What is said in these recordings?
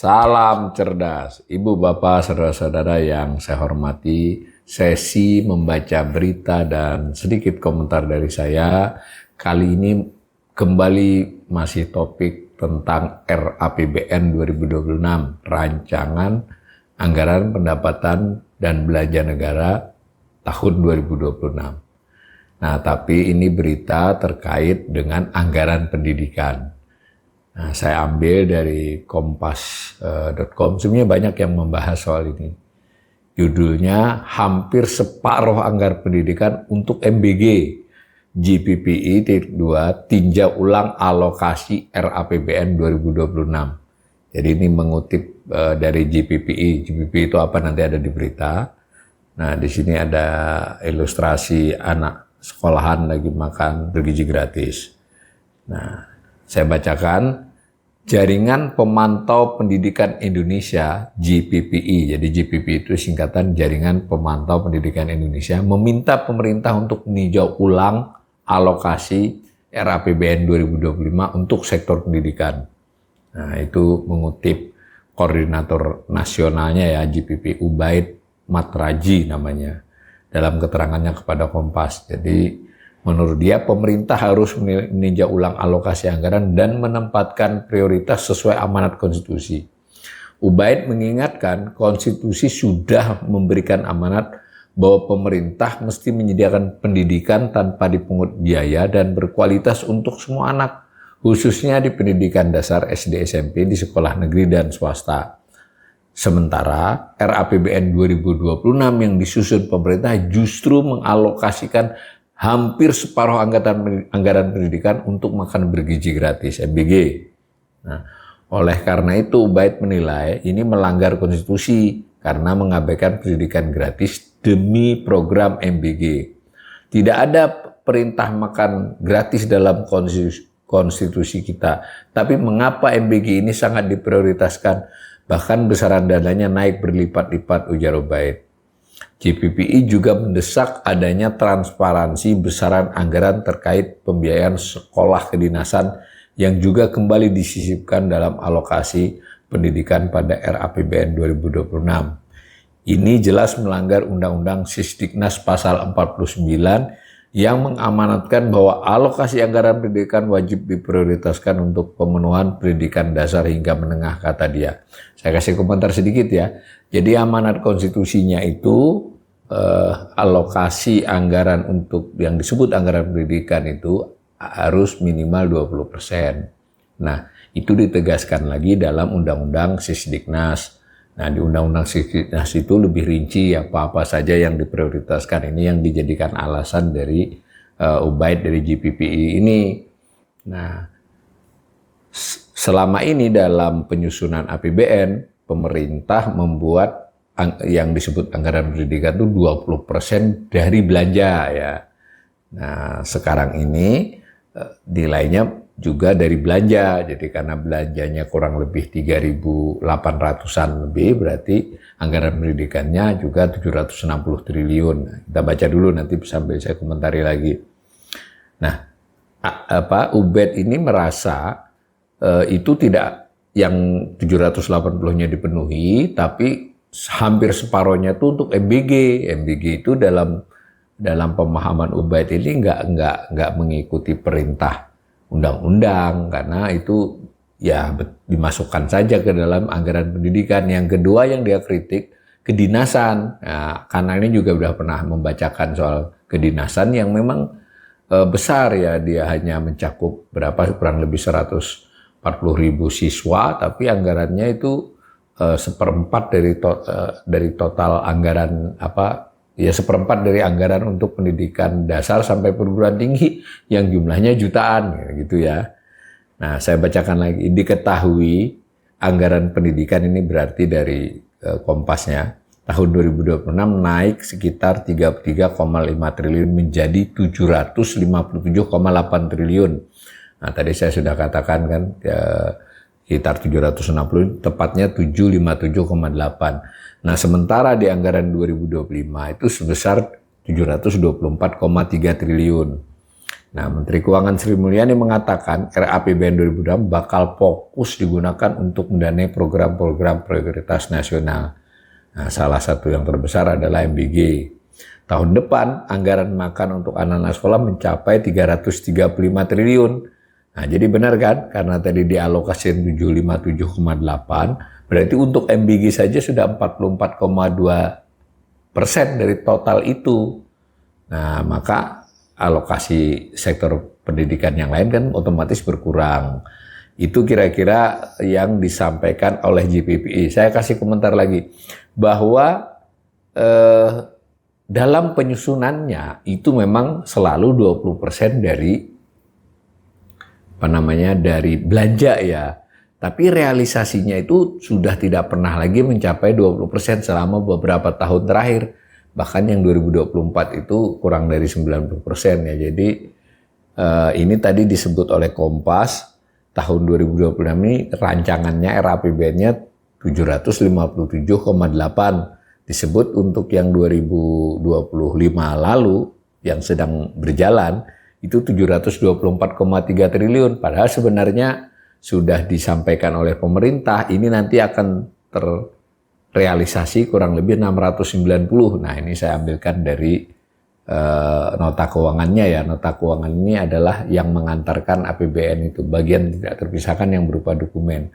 Salam cerdas, Ibu, Bapak, Saudara-saudara yang saya hormati. Sesi membaca berita dan sedikit komentar dari saya. Kali ini kembali masih topik tentang RAPBN 2026, Rancangan Anggaran Pendapatan dan Belanja Negara tahun 2026. Nah, tapi ini berita terkait dengan anggaran pendidikan. Nah, saya ambil dari kompas.com. Sebenarnya banyak yang membahas soal ini. Judulnya hampir separuh anggaran pendidikan untuk MBG. GPPI -2 tinjau ulang alokasi RAPBN 2026. Jadi ini mengutip dari GPPI. GPPI itu apa nanti ada di berita. Nah, di sini ada ilustrasi anak sekolahan lagi makan bergizi gratis. Nah, saya bacakan, Jaringan Pemantau Pendidikan Indonesia (GPPI). Jadi GPPI itu singkatan Jaringan Pemantau Pendidikan Indonesia, meminta pemerintah untuk meninjau ulang alokasi RAPBN 2025 untuk sektor pendidikan. Nah, itu mengutip koordinator nasionalnya ya GPPI, Ubaid Matraji namanya, dalam keterangannya kepada Kompas. Jadi menurut dia, pemerintah harus meninjau ulang alokasi anggaran dan menempatkan prioritas sesuai amanat konstitusi. Ubaid mengingatkan, konstitusi sudah memberikan amanat bahwa pemerintah mesti menyediakan pendidikan tanpa dipungut biaya dan berkualitas untuk semua anak, khususnya di pendidikan dasar SD SMP di sekolah negeri dan swasta. Sementara RAPBN 2026 yang disusun pemerintah justru mengalokasikan hampir separuh anggaran pendidikan untuk makan bergizi gratis (MBG). Nah, oleh karena itu Ubaid menilai ini melanggar konstitusi karena mengabaikan pendidikan gratis demi program MBG. Tidak ada perintah makan gratis dalam konstitusi kita, tapi mengapa MBG ini sangat diprioritaskan, bahkan besaran dananya naik berlipat-lipat, ujar Ubaid. GPPI juga mendesak adanya transparansi besaran anggaran terkait pembiayaan sekolah kedinasan yang juga kembali disisipkan dalam alokasi pendidikan pada RAPBN 2026. Ini jelas melanggar Undang-Undang Sisdiknas pasal 49 yang mengamanatkan bahwa alokasi anggaran pendidikan wajib diprioritaskan untuk pemenuhan pendidikan dasar hingga menengah, kata dia. Saya kasih komentar sedikit ya. Jadi amanat konstitusinya itu alokasi anggaran untuk yang disebut anggaran pendidikan itu harus minimal 20%. Nah, itu ditegaskan lagi dalam Undang-Undang Sisdiknas. Nah, di Undang-Undang Sisdiknas itu lebih rinci apa-apa saja yang diprioritaskan. Ini yang dijadikan alasan dari Ubaid dari GPPI ini. Nah, selama ini dalam penyusunan APBN, pemerintah membuat yang disebut anggaran pendidikan itu 20% dari belanja ya. Nah, sekarang ini nilainya juga dari belanja. Jadi karena belanjanya kurang lebih 3.800-an lebih, berarti anggaran pendidikannya juga 760 triliun. Kita baca dulu, nanti sambil saya komentari lagi. Nah, Ubaid ini merasa itu tidak yang 780-nya dipenuhi, tapi hampir separohnya itu untuk MBG. MBG itu dalam pemahaman Ubaid ini nggak mengikuti perintah undang-undang, karena itu ya dimasukkan saja ke dalam anggaran pendidikan. Yang kedua yang dia kritik, kedinasan. Nah, karena ini juga sudah pernah membacakan soal kedinasan yang memang besar ya, dia hanya mencakup kurang lebih 140.000 siswa, tapi anggarannya itu seperempat dari total anggaran seperempat dari anggaran untuk pendidikan dasar sampai perguruan tinggi yang jumlahnya jutaan gitu ya. Nah, saya bacakan lagi. Diketahui anggaran pendidikan ini berarti dari Kompasnya tahun 2026 naik sekitar 33,5 triliun menjadi 757,8 triliun. Nah, tadi saya sudah katakan kan sekitar 760, tepatnya 757,8. Nah, sementara di anggaran 2025 itu sebesar 724,3 triliun. Nah, Menteri Keuangan Sri Mulyani mengatakan RAPBN 2026 bakal fokus digunakan untuk mendanai program-program prioritas nasional. Nah, salah satu yang terbesar adalah MBG. Tahun depan, anggaran makan untuk anak-anak sekolah mencapai 335 triliun. Nah, jadi benar kan? Karena tadi dialokasikan 757,8, berarti untuk MBG saja sudah 44,2% dari total itu. Nah, maka alokasi sektor pendidikan yang lain kan otomatis berkurang. Itu kira-kira yang disampaikan oleh JPPI. Saya kasih komentar lagi bahwa dalam penyusunannya itu memang selalu 20% dari dari belanja ya. Tapi realisasinya itu sudah tidak pernah lagi mencapai 20% selama beberapa tahun terakhir. Bahkan yang 2024 itu kurang dari 90% ya. Jadi ini tadi disebut oleh Kompas, tahun 2026 ini rancangannya RAPBN-nya 757,8. Disebut untuk yang 2025 lalu yang sedang berjalan itu 724,3 triliun. Padahal sebenarnya sudah disampaikan oleh pemerintah ini nanti akan realisasi kurang lebih 690. Nah, ini saya ambilkan dari nota keuangannya ya. Nota keuangan ini adalah yang mengantarkan APBN itu, bagian tidak terpisahkan yang berupa dokumen.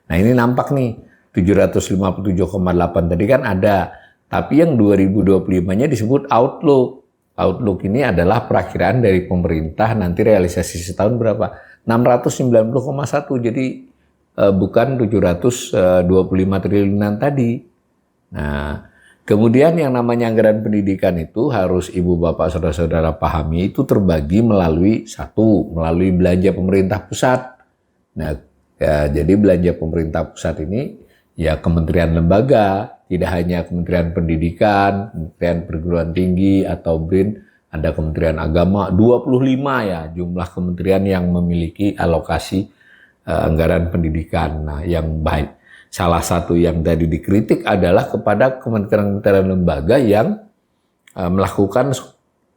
Nah, ini nampak nih 757,8 tadi kan ada, tapi yang 2025-nya disebut outlook. Outlook ini adalah perakiraan dari pemerintah nanti realisasi setahun berapa? 690,1. Jadi bukan 725 triliunan tadi. Nah, kemudian yang namanya anggaran pendidikan itu harus ibu bapak saudara-saudara pahami itu terbagi melalui melalui belanja pemerintah pusat. Nah, ya, jadi belanja pemerintah pusat ini ya kementerian lembaga, tidak hanya Kementerian Pendidikan, Kementerian Perguruan Tinggi atau BRIN, ada Kementerian Agama, 25 ya jumlah kementerian yang memiliki alokasi anggaran pendidikan. Nah, yang baik. Salah satu yang tadi dikritik adalah kepada kementerian lembaga yang melakukan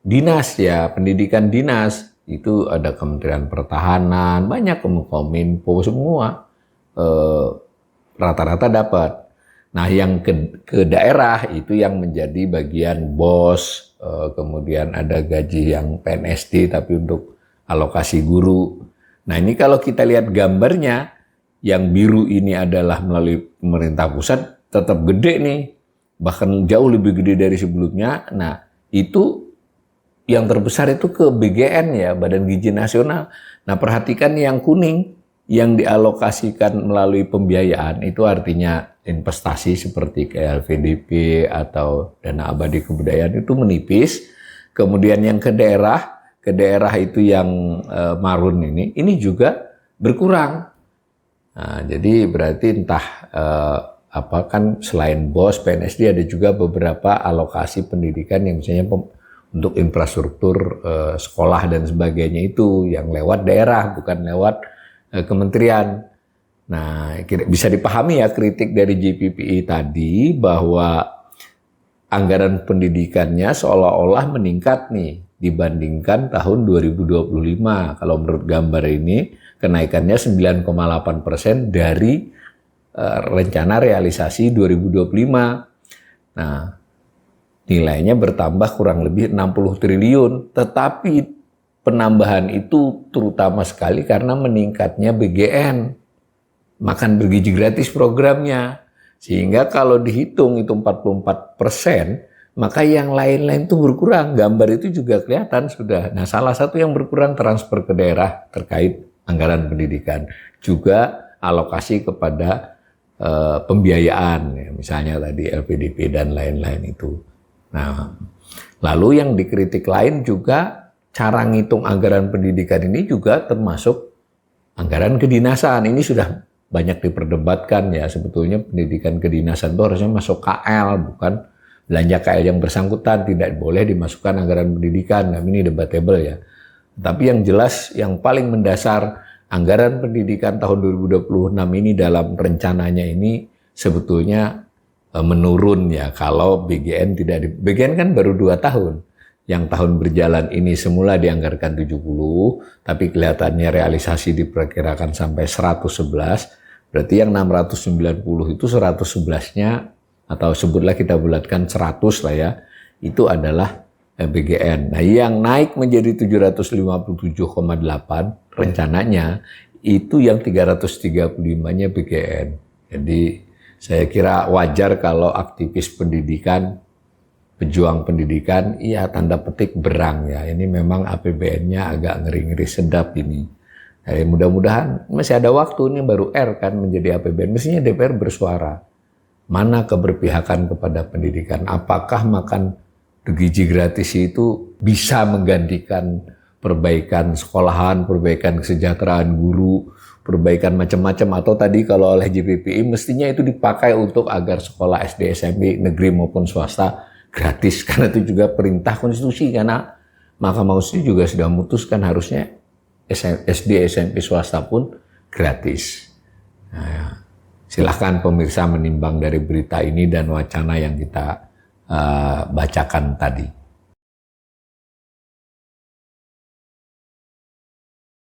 dinas ya, pendidikan dinas. Itu ada Kementerian Pertahanan, banyak Kominfo semua rata-rata dapat. Nah, yang ke daerah itu yang menjadi bagian BOS, kemudian ada gaji yang PNSD tapi untuk alokasi guru. Nah, ini kalau kita lihat gambarnya, yang biru ini adalah melalui pemerintah pusat, tetap gede nih, bahkan jauh lebih gede dari sebelumnya. Nah, itu yang terbesar itu ke BGN ya, Badan Gizi Nasional. Nah, perhatikan yang kuning, yang dialokasikan melalui pembiayaan, itu artinya investasi seperti kayak LVDP atau dana abadi kebudayaan itu menipis. Kemudian yang ke daerah itu yang marun ini juga berkurang. Nah, jadi berarti entah kan selain BOS, PNSD ada juga beberapa alokasi pendidikan yang misalnya untuk infrastruktur sekolah dan sebagainya itu yang lewat daerah bukan lewat kementerian. Nah, bisa dipahami ya kritik dari JPPI tadi bahwa anggaran pendidikannya seolah-olah meningkat nih dibandingkan tahun 2025. Kalau menurut gambar ini kenaikannya 9,8% dari rencana realisasi 2025. Nah, nilainya bertambah kurang lebih 60 triliun, tetapi penambahan itu terutama sekali karena meningkatnya BGN, makan bergizi gratis programnya. Sehingga kalau dihitung itu 44%, maka yang lain-lain itu berkurang. Gambar itu juga kelihatan sudah. Nah, salah satu yang berkurang transfer ke daerah terkait anggaran pendidikan. Juga alokasi kepada pembiayaan, ya, misalnya tadi LPDP dan lain-lain itu. Nah, lalu yang dikritik lain juga cara ngitung anggaran pendidikan ini juga termasuk anggaran kedinasan. Ini sudah banyak diperdebatkan ya, sebetulnya pendidikan kedinasan itu harusnya masuk KL, bukan belanja KL yang bersangkutan, tidak boleh dimasukkan anggaran pendidikan. Nah, ini debatable ya. Tapi yang jelas, yang paling mendasar, anggaran pendidikan tahun 2026 ini dalam rencananya ini sebetulnya menurun ya, kalau BGN BGN kan baru 2 tahun. yang tahun berjalan ini semula dianggarkan 70, tapi kelihatannya realisasi diperkirakan sampai 111, berarti yang 690 itu 111-nya, atau sebutlah kita bulatkan 100 lah ya, itu adalah BGN. Nah, yang naik menjadi 757,8 rencananya, itu yang 335-nya BGN. Jadi saya kira wajar kalau aktivis pendidikan, pejuang pendidikan, iya tanda petik berang ya. Ini memang APBN-nya agak ngeri-ngeri sedap ini. Mudah-mudahan masih ada waktu, ini baru R kan menjadi APBN. Mestinya DPR bersuara. Mana keberpihakan kepada pendidikan? Apakah makan gizi gratis itu bisa menggantikan perbaikan sekolahan, perbaikan kesejahteraan guru, perbaikan macam-macam, atau tadi kalau oleh JPPI mestinya itu dipakai untuk agar sekolah SD, SMP, negeri maupun swasta gratis, karena itu juga perintah konstitusi, karena Mahkamah Konstitusi juga sudah memutuskan harusnya SD, SMP swasta pun gratis. Nah, silahkan pemirsa menimbang dari berita ini dan wacana yang kita bacakan tadi.